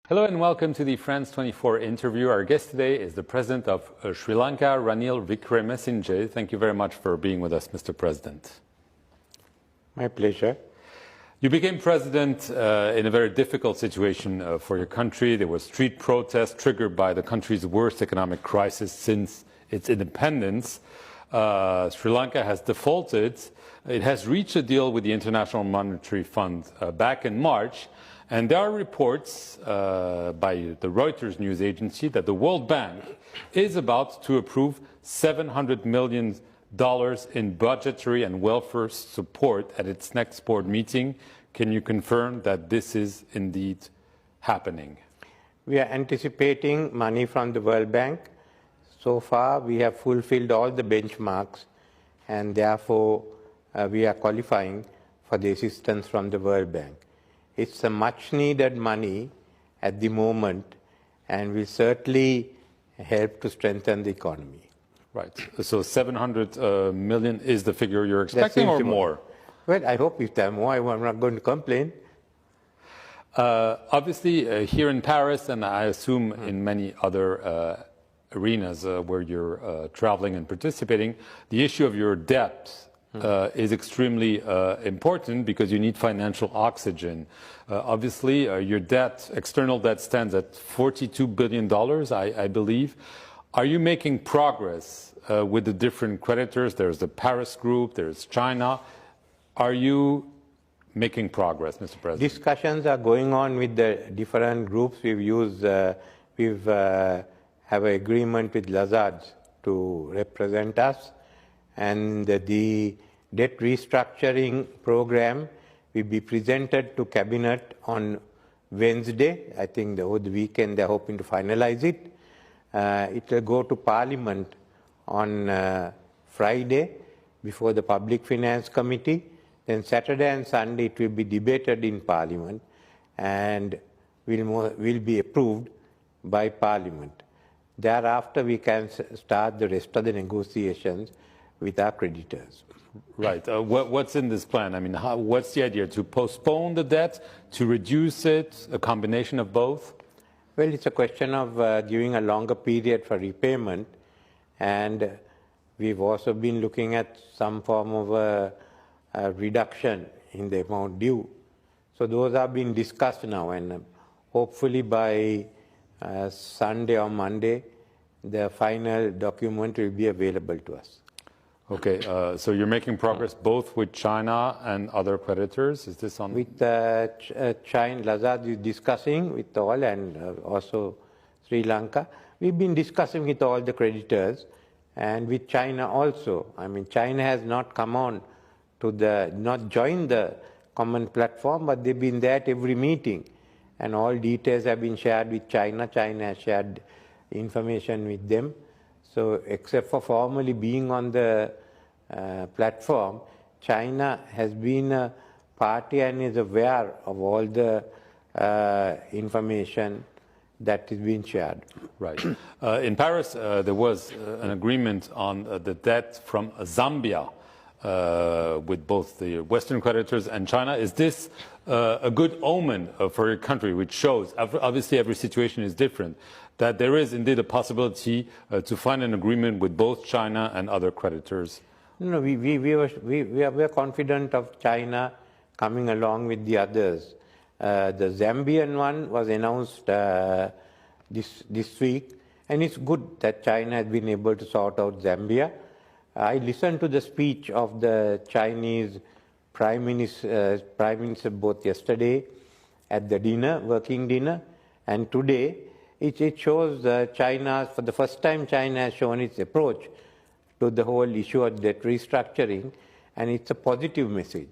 Hello and welcome to the France 24 interview. Our guest today is the President of Sri Lanka, Ranil Wickremesinghe. Thank you very much for being with us, Mr. President. My pleasure. You became president in a very difficult situation for your country. There were street protests triggered by the country's worst economic crisis since its independence. Sri Lanka has defaulted. It has reached a deal with the International Monetary Fund back in March. And there are reports by the Reuters news agency that the World Bank is about to approve $700 million in budgetary and welfare support at its next board meeting. Can you confirm that this is indeed happening? We are anticipating money from the World Bank. So far, we have fulfilled all the benchmarks, and therefore, we are qualifying for the assistance from the World Bank. It's a much-needed money at the moment and will certainly help to strengthen the economy. Right. So 700 million is the figure you're expecting, or more? Well, I hope if there are more, I'm not going to complain. Obviously, here in Paris, and I assume in many other arenas where you're traveling and participating, the issue of your debt is extremely important because you need financial oxygen. Obviously, your debt, external debt, stands at $42 billion, I believe. Are you making progress with the different creditors? There's the Paris Group, there's China. Are you making progress, Mr. President? Discussions are going on with the different groups. We've have an agreement with Lazard to represent us, and the debt restructuring program will be presented to Cabinet on Wednesday. I think over the weekend they're hoping to finalize it. It will go to Parliament on Friday before the Public Finance Committee. Then Saturday and Sunday it will be debated in Parliament and will be approved by Parliament. Thereafter we can start the rest of the negotiations with our creditors. Right. What's in this plan? I mean, what's the idea? To postpone the debt, to reduce it, a combination of both? Well, it's a question of giving a longer period for repayment, and we've also been looking at some form of a reduction in the amount due. So those are being discussed now, and hopefully by Sunday or Monday, the final document will be available to us. Okay, so you're making progress both with China and other creditors? Is this on? With China, Lazard is discussing with all, and also Sri Lanka. We've been discussing with all the creditors, and with China also. I mean, China has not come on to not joined the common platform, but they've been there at every meeting, and all details have been shared with China. China has shared information with them. So except for formally being on the platform, China has been a party and is aware of all the information that is being shared. Right. In Paris, there was an agreement on the debt from Zambia with both the Western creditors and China. Is this a good omen for your country, which shows, obviously every situation is different, that there is indeed a possibility to find an agreement with both China and other creditors? No, we are confident of China coming along with the others. The Zambian one was announced this week, and it's good that China has been able to sort out Zambia. I listened to the speech of the Chinese Prime Minister both yesterday at the dinner, working dinner, and today. It shows China, for the first time, China has shown its approach to the whole issue of debt restructuring, and it's a positive message.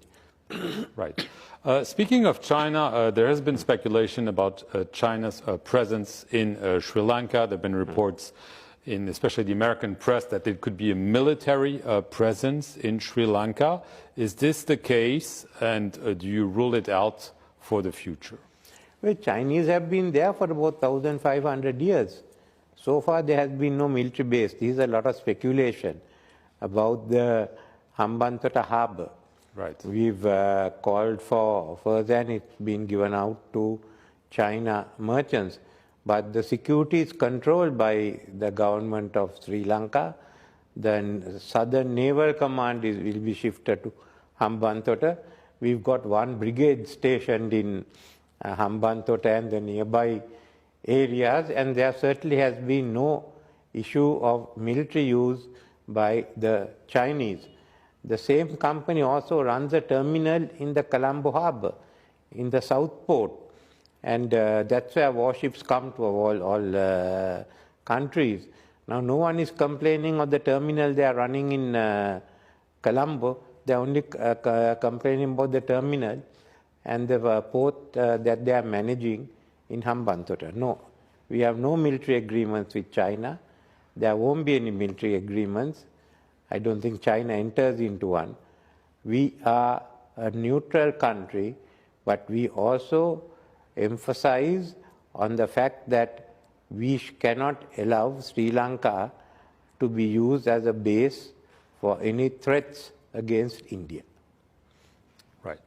Right. Speaking of China, there has been speculation about China's presence in Sri Lanka. There have been reports in especially the American press that it could be a military presence in Sri Lanka. Is this the case, and do you rule it out for the future? Well, Chinese have been there for about 1,500 years. So far, there has been no military base. There is a lot of speculation about the Hambantota harbor. Right. We've called for offers, and it's been given out to China merchants. But the security is controlled by the government of Sri Lanka. The Southern Naval Command will be shifted to Hambantota. We've got one brigade stationed in Hambantota and the nearby areas, and there certainly has been no issue of military use by the Chinese. The same company also runs a terminal in the Colombo Harbour, in the South Port, and that's where warships come to all countries. Now, no one is complaining of the terminal they are running in Colombo. They are only complaining about the terminal and the port that they are managing in Hambantota. No, we have no military agreements with China. There won't be any military agreements. I don't think China enters into one. We are a neutral country, but we also emphasize on the fact that we cannot allow Sri Lanka to be used as a base for any threats against India. Right.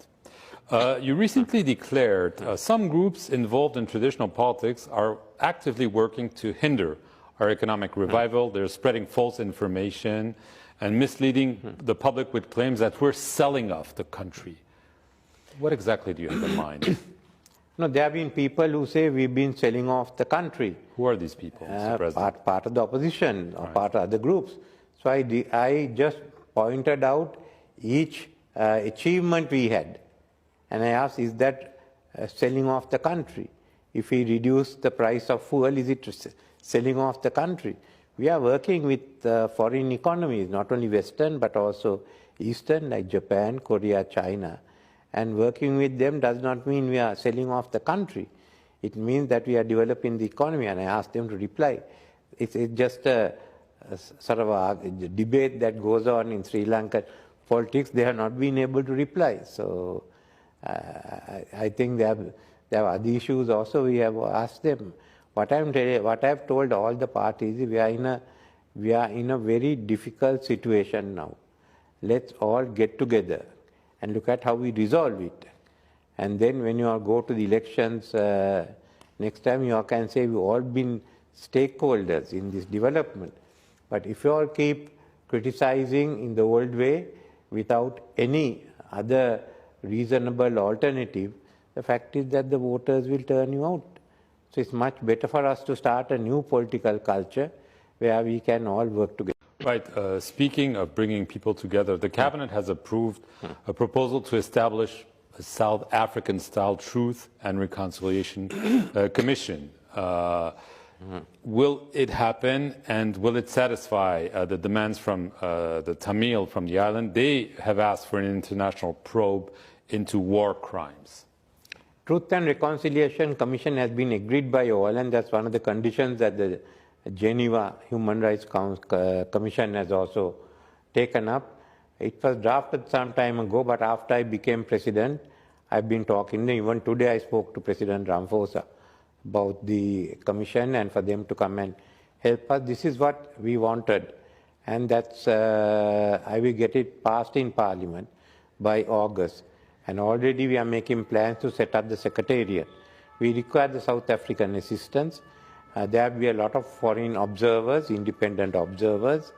You recently declared some groups involved in traditional politics are actively working to hinder our economic revival. They're spreading false information and misleading the public with claims that we're selling off the country. What exactly do you have in mind? No, there have been people who say we've been selling off the country. Who are these people, Mr. President? Part of the opposition or part of other groups. So I just pointed out each achievement we had. And I asked, is that selling off the country? If we reduce the price of fuel, is it selling off the country? We are working with foreign economies, not only Western, but also Eastern, like Japan, Korea, China. And working with them does not mean we are selling off the country. It means that we are developing the economy, and I asked them to reply. It's just a sort of a debate that goes on in Sri Lanka politics. They have not been able to reply. So I think they have other issues also. We have asked them. What I have told all the parties, we are in a very difficult situation now. Let's all get together and look at how we resolve it. And then when you all go to the elections next time, you all can say we've all been stakeholders in this development. But if you all keep criticizing in the old way without any other reasonable alternative, the fact is that the voters will turn you out. So it's much better for us to start a new political culture where we can all work together. Right. Speaking of bringing people together, the cabinet has approved a proposal to establish a South African-style Truth and Reconciliation Commission. Will it happen, and will it satisfy the demands from the Tamil from the island? They have asked for an international probe into war crimes. Truth and Reconciliation Commission has been agreed by all, and that's one of the conditions that the Geneva Human Rights Commission has also taken up. It was drafted some time ago, but after I became president, I've been talking. Even today I spoke to President Ramaphosa about the commission and for them to come and help us. This is what we wanted, and that's I will get it passed in Parliament by August. And already we are making plans to set up the secretariat. We require the South African assistance. There will be a lot of foreign observers, independent observers.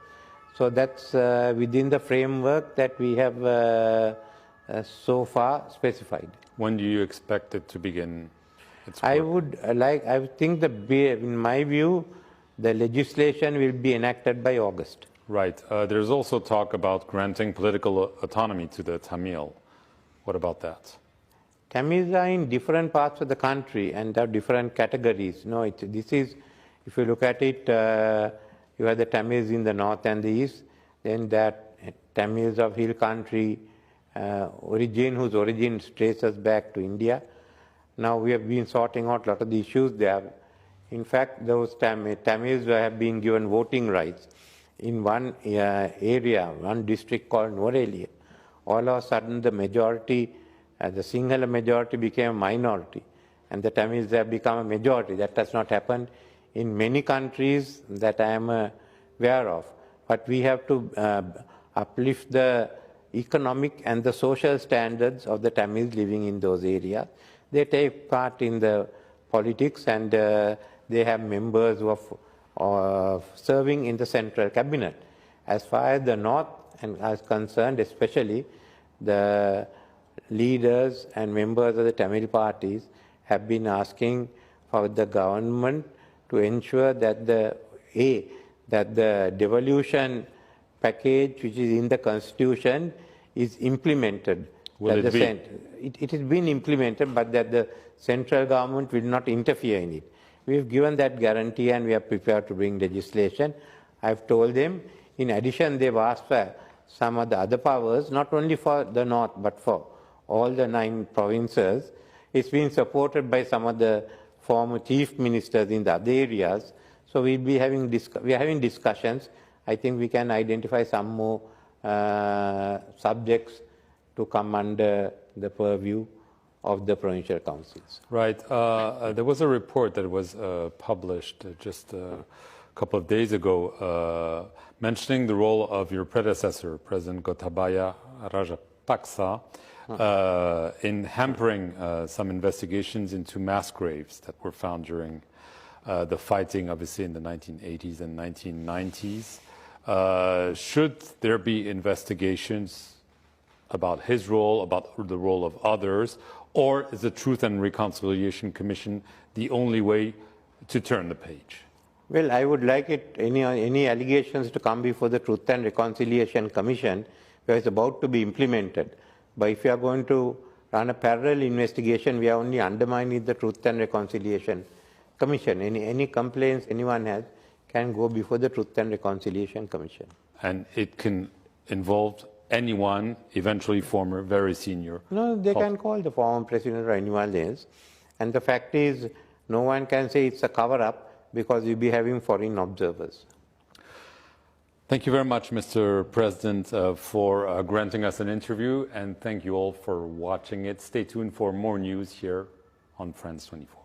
So that's within the framework that we have so far specified. When do you expect it to begin its work? I think in my view, the legislation will be enacted by August. Right. There's also talk about granting political autonomy to the Tamil. What about that? Tamils are in different parts of the country and there are different categories. No, this is, if you look at it, you have the Tamils in the north and the east, then there are Tamils of hill country, whose origin traces back to India. Now we have been sorting out a lot of the issues there. In fact, those Tamils have been given voting rights in one area, one district called Norelia. All of a sudden the majority, the Sinhala majority became a minority, and the Tamils have become a majority. That has not happened in many countries that I am aware of. But we have to uplift the economic and the social standards of the Tamils living in those areas. They take part in the politics, and they have members who are serving in the central cabinet. As far as the North is concerned, especially the leaders and members of the Tamil parties have been asking for the government to ensure that the devolution package which is in the constitution is implemented. Will it be? It has been implemented, but that the central government will not interfere in it. We have given that guarantee and we are prepared to bring legislation. I have told them, in addition, they've asked for some of the other powers, not only for the North, but for all the 9 provinces. It's been supported by some of the former chief ministers in the other areas. So we are having discussions. I think we can identify some more subjects to come under the purview of the provincial councils. Right. There was a report that was published just a couple of days ago mentioning the role of your predecessor, President Gotabaya Rajapaksa, in hampering some investigations into mass graves that were found during the fighting, obviously, in the 1980s and 1990s. Should there be investigations about his role, about the role of others, or is the Truth and Reconciliation Commission the only way to turn the page? Well, I would like any allegations to come before the Truth and Reconciliation Commission, where it's about to be implemented. But if you are going to run a parallel investigation, we are only undermining the Truth and Reconciliation Commission. Any complaints anyone has can go before the Truth and Reconciliation Commission. And it can involve anyone, eventually former, very senior? No, they can call the former president or anyone else. And the fact is, no one can say it's a cover-up because we'll be having foreign observers. Thank you very much, Mr. President, for granting us an interview, and thank you all for watching it. Stay tuned for more news here on France 24.